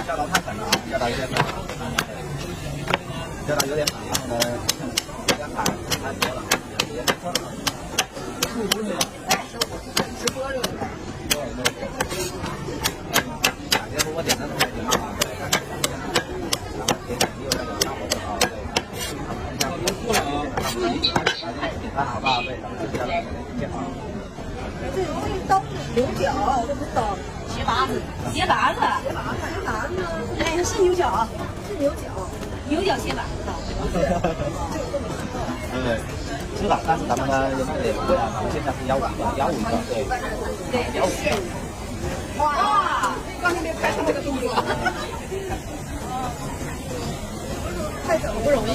叫到太粉了，叫到有点粉，叫到有点粉，然后呢，有点海太多了，也不错。感觉如果点的东西挺好的，然后点又那个上火就好，对，它好吧，对，咱们就叫它变好。这容易刀牛角，这不刀。鞋拔子，鞋拔子，鞋拔子，鞋拔子呢？哎，是牛角，是牛角，牛角鞋拔子。对，是的，但是咱们呢也卖的也不贵啊，咱们现在是150个，150个，对，对，150个。哇！刚才没拍上那个动作，太不容易。